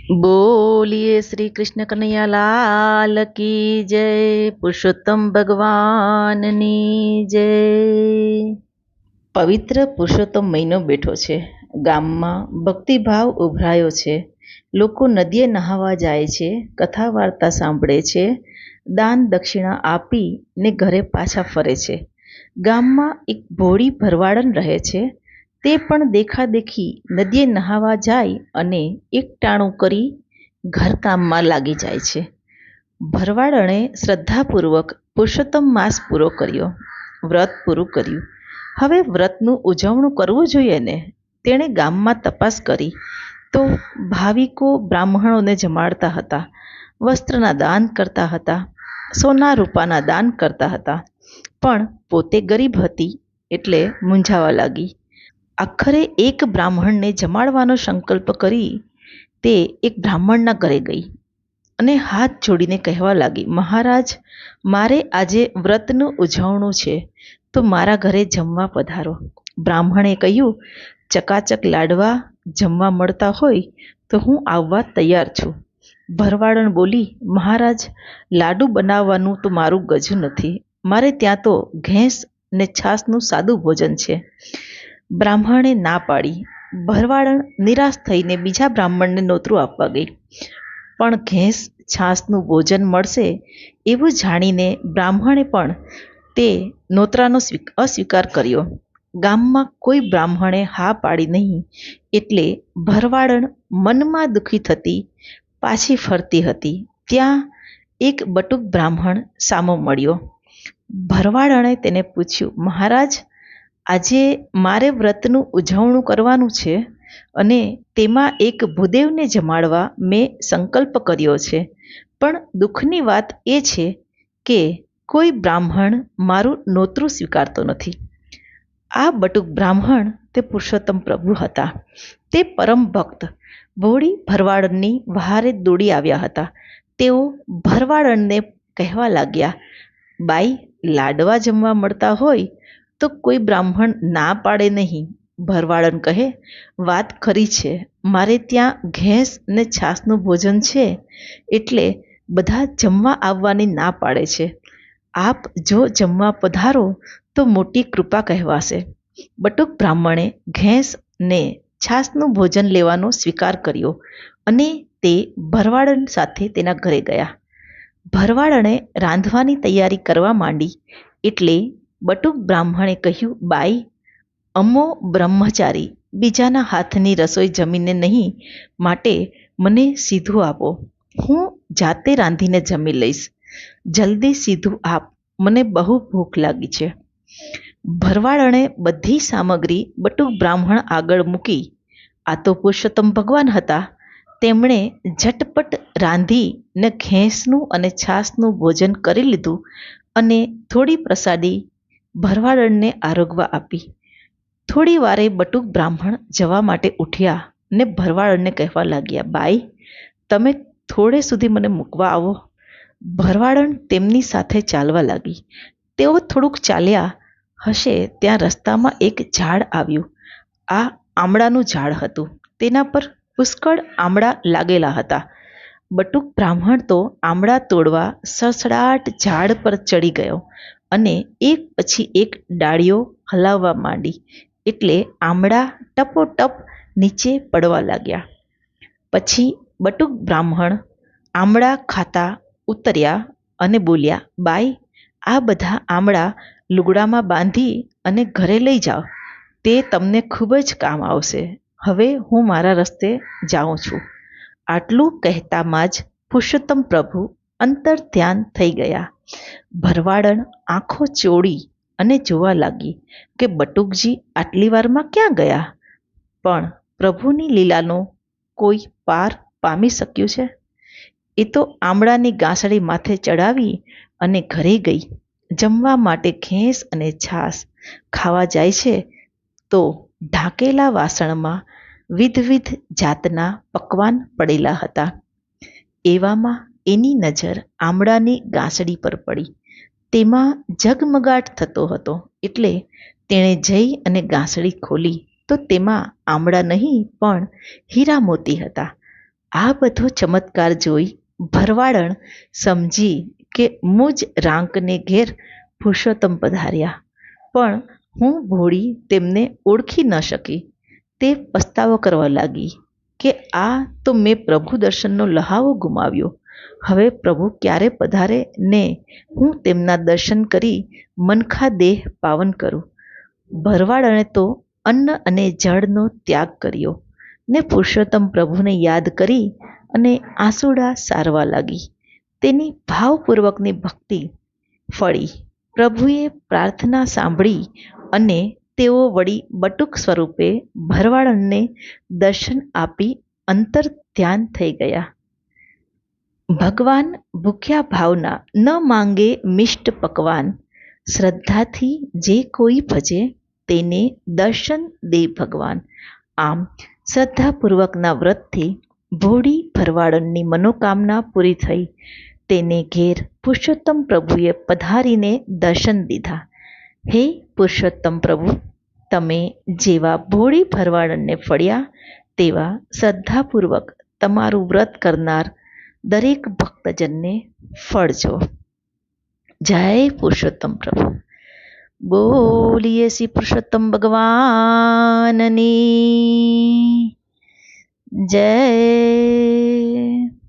बोलिए श्री कृष्ण कन्हैया लाल की जय। पुरुषोत्तम ભગવાનની જય। પવિત્ર પુરુષોત્તમ મહિનો બેઠો છે। ગામમાં ભક્તિભાવ ઉભરાયો છે। લોકો નદીએ નહાવા જાય છે, કથા વાર્તા સાંભળે છે, દાન દક્ષિણા આપી ને ઘરે પાછા ફરે છે। ગામમાં એક ભોળી ભરવાડન રહે છે। તે પણ દેખાદેખી નદીએ નહાવા જાય અને એકટાણું કરી ઘરકામમાં લાગી જાય છે। ભરવાડણે શ્રદ્ધાપૂર્વક પુરુષોત્તમ માસ પૂરો કર્યો, વ્રત પૂરું કર્યું। હવે વ્રતનું ઉજવણું કરવું જોઈએ ને। તેણે ગામમાં તપાસ કરી તો ભાવિકો બ્રાહ્મણોને જમાડતા હતા, વસ્ત્રના દાન કરતા હતા, સોના રૂપાના દાન કરતા હતા, પણ પોતે ગરીબ હતી એટલે મૂંઝાવા લાગી। આખરે એક બ્રાહ્મણને જમાડવાનો સંકલ્પ કરી તે એક બ્રાહ્મણના ઘરે ગઈ અને હાથ જોડીને કહેવા લાગી, મહારાજ, મારે આજે વ્રતનું ઉજવણું છે તો મારા ઘરે જમવા પધારો। બ્રાહ્મણે કહ્યું, ચકાચક લાડવા જમવા મળતા હોય તો હું આવવા તૈયાર છું। ભરવાડણ બોલી, મહારાજ, લાડુ બનાવવાનું તો મારું ગજું નથી, મારે ત્યાં તો ઘેંસ ને છાસનું સાદું ભોજન છે। બ્રાહ્મણે ના પાડી। ભરવાડણ નિરાશ થઈને બીજા બ્રાહ્મણને નોતરું આપવા ગઈ, પણ ઘેંસ છાસનું ભોજન મળશે એવું જાણીને બ્રાહ્મણે પણ તે નોતરાનો અસ્વીકાર કર્યો। ગામમાં કોઈ બ્રાહ્મણે હા પાડી નહીં એટલે ભરવાડણ મનમાં દુઃખી થતી પાછી ફરતી હતી ત્યાં એક બટુક બ્રાહ્મણ સામો મળ્યો। ભરવાડણે તેને પૂછ્યું, મહારાજ, આજે મારે વ્રતનું ઉજવણું કરવાનું છે અને તેમાં એક ભૂદેવને જમાડવા મેં સંકલ્પ કર્યો છે, પણ દુઃખની વાત એ છે કે કોઈ બ્રાહ્મણ મારું નોતરું સ્વીકારતો નથી। આ બટુક બ્રાહ્મણ તે પુરુષોત્તમ પ્રભુ હતા। તે પરમ ભક્ત ભોળી ભરવાડની વહારે દોડી આવ્યા હતા। તેઓ ભરવાડને કહેવા લાગ્યા, બાઈ, લાડવા જમવા મળતા હોય તો કોઈ બ્રાહ્મણ ના પાડે નહીં। ભરવાડન કહે, વાત ખરી છે, મારે ત્યાં ઘેંસ ને છાસનું ભોજન છે એટલે બધા જમવા આવવાની ના પાડે છે। આપ જો જમવા પધારો તો મોટી કૃપા કહેવાશે। બટુક બ્રાહ્મણે ઘેંસ ને છાસનું ભોજન લેવાનો સ્વીકાર કર્યો અને તે ભરવાડન સાથે તેના ઘરે ગયા। ભરવાડણે રાંધવાની તૈયારી કરવા માંડી એટલે બટુક બ્રાહ્મણે કહ્યું, બાઈ, અમો બ્રહ્મચારી બીજાના હાથની રસોઈ જમીને નહીં, માટે મને સીધું આપો, હું જાતે રાંધીને જમી લઈશ। જલ્દી સીધું આપ, મને બહુ ભૂખ લાગી છે। ભરવાડણે બધી સામગ્રી બટુક બ્રાહ્મણ આગળ મૂકી। આ તો પુરુષોત્તમ ભગવાન હતા। તેમણે ઝટપટ રાંધી ને ઘેંસનું અને છાસનું ભોજન કરી લીધું અને થોડી પ્રસાદી ભરવાડણને આરોગવા આપી। થોડી વારે બટુક બ્રાહ્મણ જવા માટે ઉઠ્યા ને ભરવાડને કહેવા લાગ્યા, બાઈ, તમે થોડે સુધી મને મૂકવા આવો। ભરવાડણ તેમની સાથે ચાલવા લાગી। તેઓ થોડુંક ચાલ્યા હશે ત્યાં રસ્તામાં એક ઝાડ આવ્યું। આ આમળાનું ઝાડ હતું। તેના પર પુષ્કળ આમળા લાગેલા હતા। બટુક બ્રાહ્મણ તો આમળા તોડવા સડસડાટ ઝાડ પર ચડી ગયો અને એક પછી એક ડાળીઓ હલાવવા માંડી એટલે આમળા ટપોટપ નીચે પડવા લાગ્યા। પછી બટુક બ્રાહ્મણ આમળા ખાતા ઉતર્યા અને બોલ્યા, બાઈ, આ બધા આમળા લુગડામાં બાંધી અને ઘરે લઈ જાઓ, તે તમને ખૂબ જ કામ આવશે। હવે હું મારા રસ્તે જાઉં છું। આટલું કહેતામાં જ પુરુષોત્તમ પ્રભુ અંતર ધ્યાન થઈ ગયા। ભરવાડણ આંખો ચોળી અને જોવા લાગી કે બટુકજી આટલી વારમાં ક્યાં ગયા, પણ પ્રભુની લીલાનો કોઈ પાર પામી શક્યું છે? એ તો આમળાની ગાંસડી માથે ચડાવી અને ઘરે ગઈ જમવા માટે ઘેંસ અને છાશ ખાવા જાય છે તો ઢાંકેલા વાસણમાં વિધવિધ જાતના પકવાન પડેલા હતા। એવામાં એની નજર આમળાની ગાંસડી પર પડી। તેમાં ઝગમગાટ થતો હતો એટલે તેણે જઈ અને ગાંસડી ખોલી તો તેમાં આમળા નહીં પણ હીરા મોતી હતા। આ બધો ચમત્કાર જોઈ ભરવાડણ સમજી કે મુજ રાંકને ઘેર પુરુષોત્તમ પધાર્યા, પણ હું ભોળી તેમને ઓળખી ન શકી. તે પસ્તાવો કરવા લાગી કે આ તો મેં પ્રભુ દર્શનનો લહાવો ગુમાવ્યો. હવે પ્રભુ ક્યારે પધારે ને હું તેમના દર્શન કરી મનખા દેહ પાવન કરું. ભરવાડણે તો અન્ન અને જળનો ત્યાગ કર્યો ને પુરુષોત્તમ પ્રભુને યાદ કરી અને આંસુડા સારવા લાગી. તેની ભાવપૂર્વકની ભક્તિ ફળી. પ્રભુએ પ્રાર્થના સાંભળી અને તેઓ વળી બટુક સ્વરૂપે ભરવાડને દર્શન આપી અંતર ધ્યાન થઈ ગયા. ભગવાન ભૂખ્યા ભાવના ન માંગે મિષ્ટ પકવાન, શ્રદ્ધાથી જે કોઈ ભજે તેને દર્શન દે ભગવાન. આમ શ્રદ્ધાપૂર્વકના વ્રતથી ભોળી ભરવાડનની મનોકામના પૂરી થઈ. તેને ઘેર પુરુષોત્તમ પ્રભુએ પધારીને દર્શન દીધા. હે પુરુષોત્તમ પ્રભુ, તમે જેવા ભોળી ભરવાડનને ફળ્યા તેવા શ્રદ્ધાપૂર્વક તમારું વ્રત કરનાર દરેક ભક્તજનને ફળજો. જય પુરુષોત્તમ પ્રભુ. બોલીએ શ્રી પુરુષોત્તમ ભગવાનની જય.